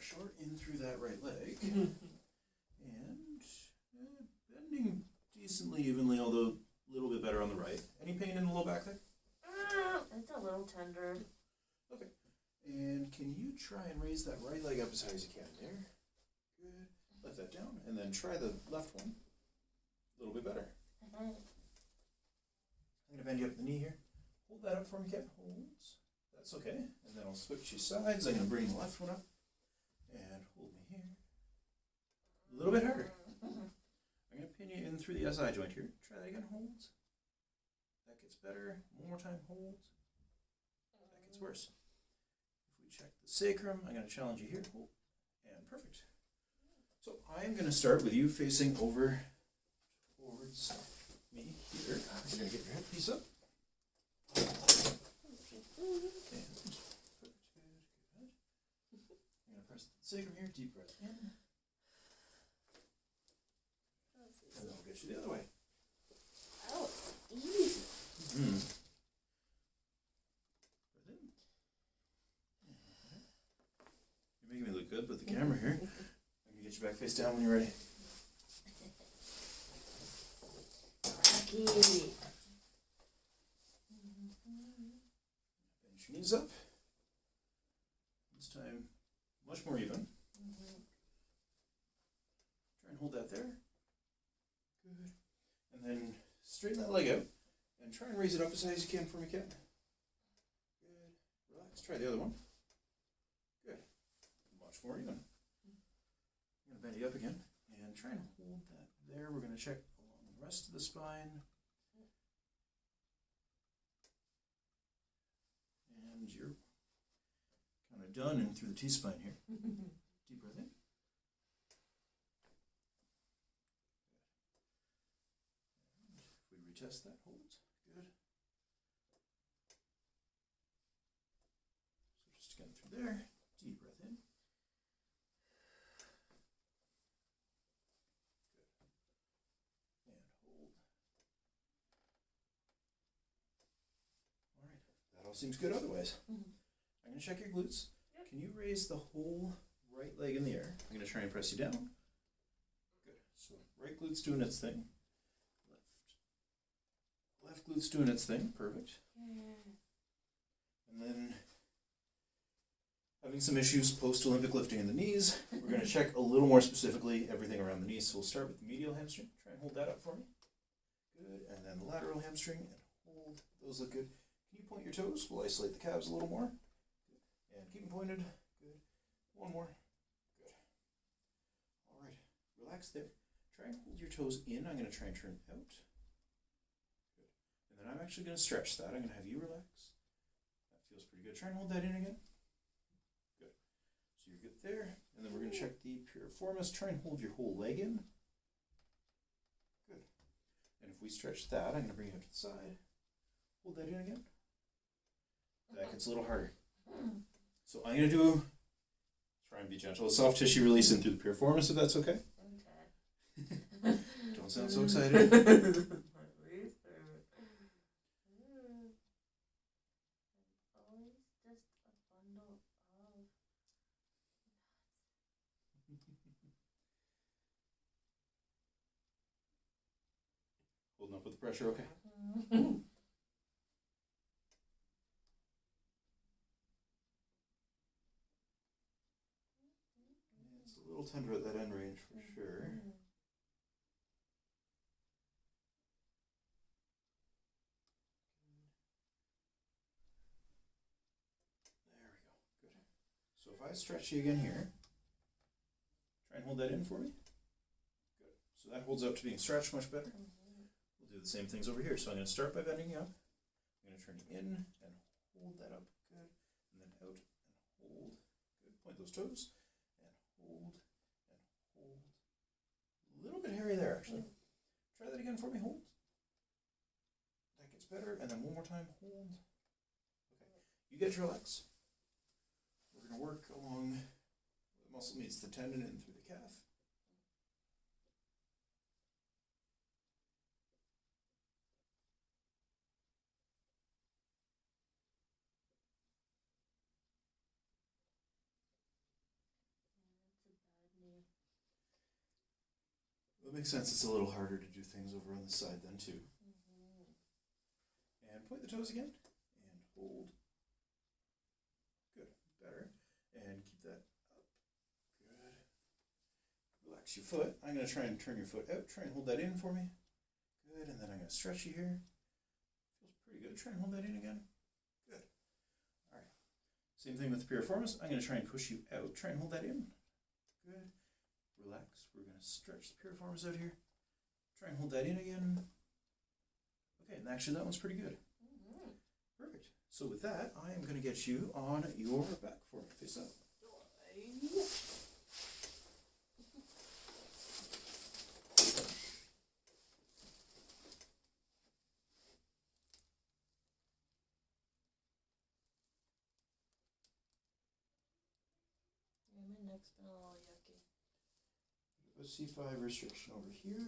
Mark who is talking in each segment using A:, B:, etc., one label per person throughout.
A: short in through that right leg. And bending decently evenly, although a little bit better on the right. Any pain in the low back there?
B: It's a little tender.
A: Okay. And can you try and raise that right leg up as high as you can? There. Good. Let that down. And then try the left one. A little bit better. I'm going to bend you up the knee here. Hold that up for me, Ken. Holds. That's okay. And then I'll switch you sides. I'm going to bring the left one up. And hold me here. A little bit harder. I'm going to pin you in through the SI joint here. Try that again. Holds. That gets better. One more time. Holds. That gets worse. If we check the sacrum, I'm going to challenge you here. Hold. And perfect. So I'm going to start with you facing over towards me here. You're going to get your hip piece up. And perfect. Good. I'm going to press the sacrum here. Deep breath in. And then I'll get you the other way.
B: Oh, it's easy.
A: Mm. You're making me look good with the camera here. I'm going to get you back face down when you're ready.
B: Lucky.
A: Bend your knees up. This time, much more even. Try and hold that there. Good. And then straighten that leg out. And try and raise it up as high as you can for me, Ken. Good. Relax. Try the other one. Good. Much more even. I'm going to bend you up again. And try and hold that there. We're going to check along the rest of the spine. And you're kind of done in through the T-spine here. Deep breath in. If we retest that, holds. Good. So just again through there. Deep breath in. Good. And hold. All right. That all seems good otherwise. I'm going to check your glutes.
B: Yep.
A: Can you raise the whole right leg in the air? I'm going to try and press you down. Good. So right glute's doing its thing. Left glute's doing its thing. Perfect. And then having some issues post-Olympic lifting in the knees. We're going to check a little more specifically everything around the knees. So we'll start with the medial hamstring. Try and hold that up for me. Good. And then the lateral hamstring and hold. Those look good. Can you point your toes? We'll isolate the calves a little more. Good. And keep them pointed. Good. One more. Good. All right. Relax there. Try and hold your toes in. I'm going to try and turn out. Good. And then I'm actually going to stretch that. I'm going to have you relax. That feels pretty good. Try and hold that in again. Good. So you're good there. And then we're going to check the piriformis. Try and hold your whole leg in. Good. And if we stretch that, I'm going to bring it up to the side. Hold that in again. That gets a little harder. So I'm going to try and be gentle. A soft tissue release in through the piriformis, if that's okay.
B: Okay.
A: Don't sound so excited. Holding up with the pressure, okay? It's a little tender at that end range for sure. There we go. Good. So if I stretch you again here, try and hold that in for me. Good. So that holds up to being stretched much better. We'll do the same things over here. So I'm going to start by bending you up. I'm going to turn you in and hold that up. Good. And then out and hold. Good. Point those toes. And hold. And hold. A little bit hairy there, actually. Try that again for me. Hold. That gets better. And then one more time. Hold. Okay. You get to relax. We're going to work along where the muscle meets the tendon in through the calf. That makes sense. It's a little harder to do things over on the side then too. And point the toes again. And hold. Good. Better. And keep that up. Good. Relax your foot. I'm going to try and turn your foot out. Try and hold that in for me. Good. And then I'm going to stretch you here. Feels pretty good. Try and hold that in again. Good. All right. Same thing with the piriformis. I'm going to try and push you out. Try and hold that in. Good. Relax. We're going to stretch the piriformis out here. Try and hold that in again. Okay, and actually that one's pretty good. Perfect. So with that, I am going to get you on your back for me. Face up.
B: Yeah, my neck's been a little yucky.
A: A C5 restriction over here.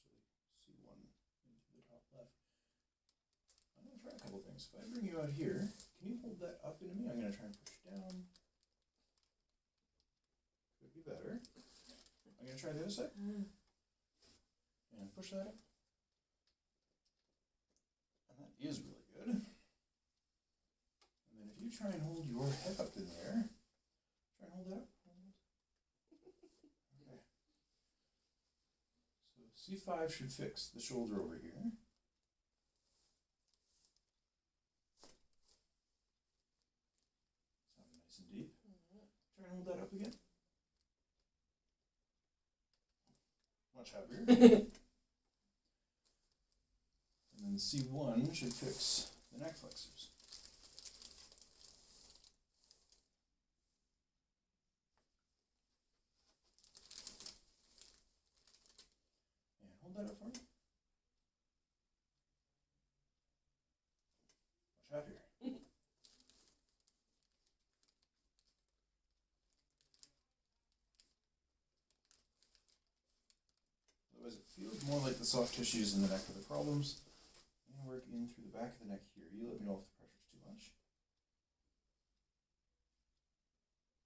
A: Actually, C1 into the top left. I'm going to try a couple things. If I bring you out here, can you hold that up into me? I'm going to try and push down. Could be better. I'm going to try the other side. And push that up. And that is really good. And then if you try and hold your head up in there, try and hold that up. Okay. So C5 should fix the shoulder over here. Sound nice and deep. Try and hold that up again. Much happier. And then C1 should fix the neck flexors. And hold that up for me. Much happier. Otherwise it feels more like the soft tissues in the neck are the problems. And work in through the back of the neck here. You let me know if the pressure's too much.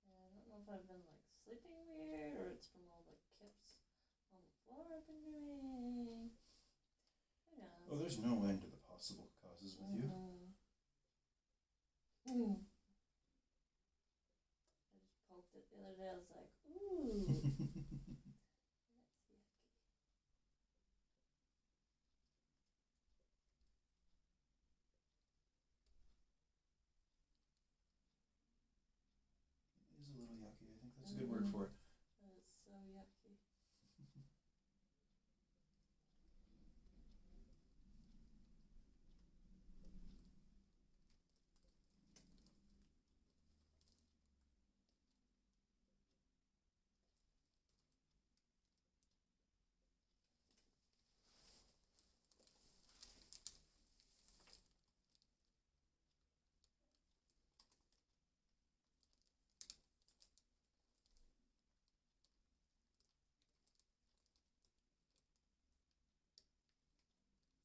B: Yeah, I don't know if I've been like sleeping weird or it's from all the kips on the floor I've been doing. Who knows?
A: Oh, there's no end to the possible causes with you.
B: I just poked it the other day. I was like, ooh. That's yucky.
A: It is a little yucky. I think that's a good word for it.
B: That is so yucky.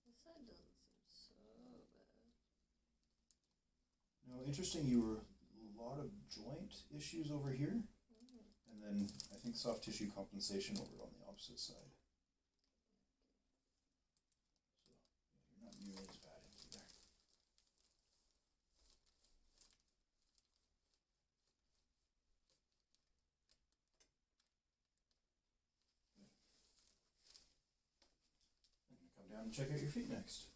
B: This side doesn't seem so bad.
A: No, interesting. You were a lot of joint issues over here, and then I think soft tissue compensation over on the opposite side. So you're not nearly as bad either. I'm gonna come down and check out your feet next.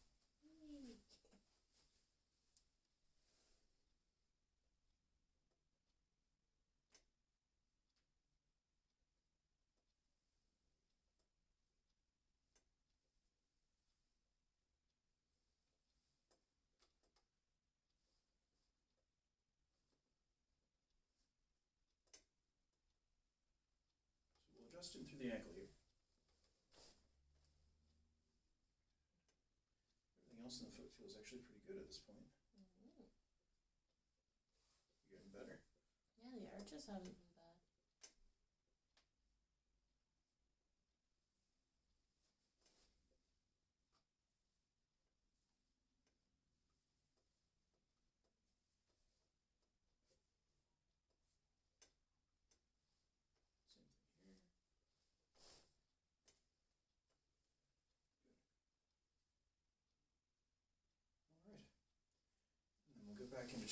A: So we'll adjust in through the ankle here. Everything else in the foot feels actually pretty good at this point. You're getting better.
B: Yeah, the arches haven't been bad.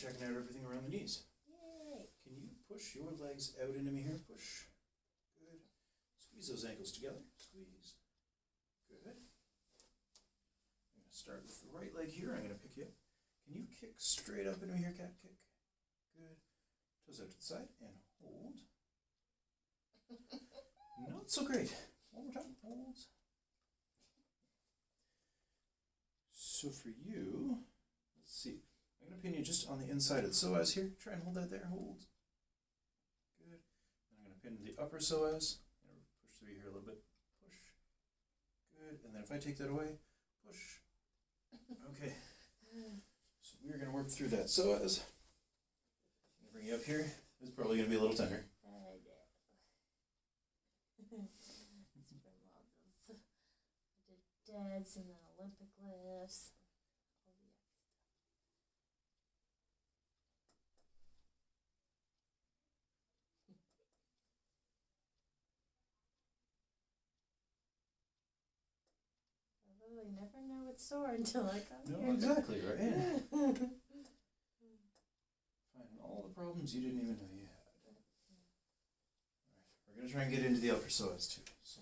A: checking out everything around the knees.
B: Yay!
A: Can you push your legs out into me here? Push. Good. Squeeze those ankles together. Squeeze. Good. I'm going to start with the right leg here. I'm going to pick you up. Can you kick straight up into me here, cat? Kick. Good. Toes out to the side and hold. Not so great. One more time. Hold. So for you, let's see. I'm going to pin you just on the inside of the psoas here. Try and hold that there. Hold. Good. I'm going to pin the upper psoas. Push through here a little bit. Push. Good. And then if I take that away, push. Okay. So we're going to work through that psoas. I'm going to bring you up here. This is probably going to be a little tender.
B: It's from all those, I did deads and then Olympic lifts. All the Although you never know it's sore until I come
A: No,
B: here.
A: exactly, right? Finding all the problems you didn't even know you had. Alright, we're going to try and get into the upper psoas too. So,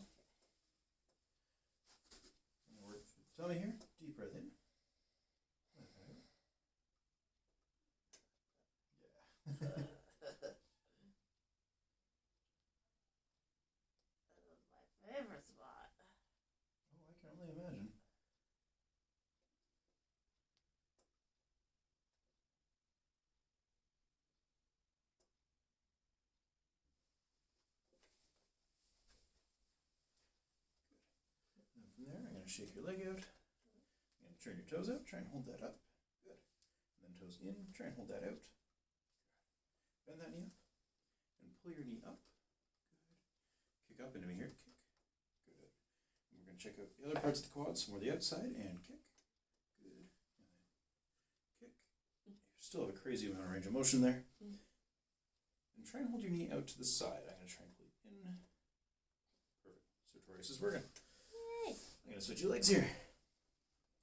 A: I'm going to work through the tummy here. Deep breath in. Breath out. Yeah.
B: That was my favorite spot.
A: Oh, I can only imagine. And from there, I'm going to shake your leg out. I'm going to turn your toes out. Try and hold that up. Good. And then toes in. Try and hold that out. Bend that knee up. And pull your knee up. Good. Kick up into me here. Kick. Good. And we're going to check out the other parts of the quads, more the outside, and kick. Good. And then kick. You still have a crazy amount of range of motion there. And try and hold your knee out to the side. I'm going to try and pull you in. Perfect. Sartorius is working.
B: Yay!
A: I'm going to switch your legs here.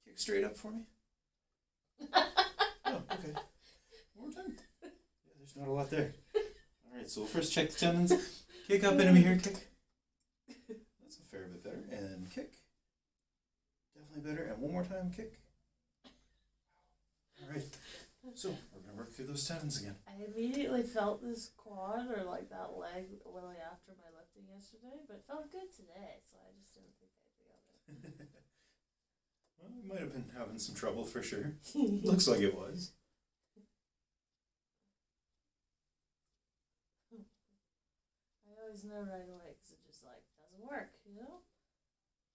A: Kick straight up for me. Oh, okay. One more time. Yeah, there's not a lot there. Alright, so we'll first check the tendons. Kick up into me here, kick. That's a fair bit better. And kick. Definitely better. And one more time, kick. Alright, so we're going to work through those tendons again.
B: I immediately felt this quad or like that leg really after my lifting yesterday, but it felt good today, so I just didn't think I'd be on
A: Well, we might have been having some trouble for sure. Looks like it was.
B: I always know right away because it just like doesn't work, you know?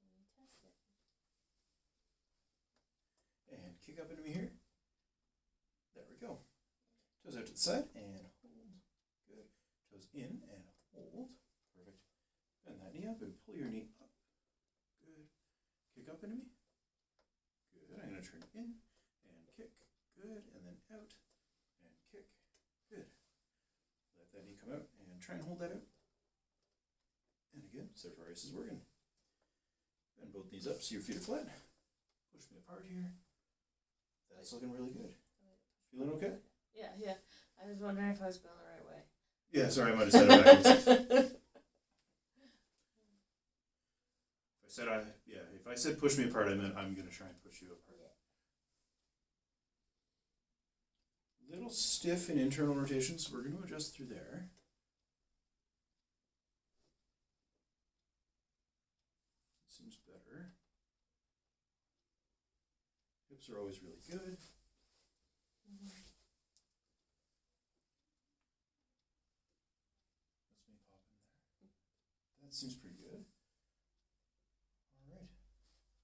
B: And you test it.
A: And kick up into me here. There we go. Toes out to the side and hold. Good. Toes in and hold. Perfect. Bend that knee up and pull your knee up. Good. Kick up into me. Good. I'm going to turn in and kick. Good. And then out and kick. Good. Let that knee come out and try and hold that out. And again, Sartorius is working. Bend both knees up so your feet are flat. Push me apart here. That's looking really good. Feeling okay?
B: Yeah, yeah. I was wondering if I was going the right way.
A: Yeah, sorry, I might have said it backwards. If I said push me apart, I meant I'm going to try and push you apart.
B: Yeah.
A: Little stiff in internal rotation, so we're going to adjust through there. Seems better. Hips are always really good. That's me popping there. That seems pretty good.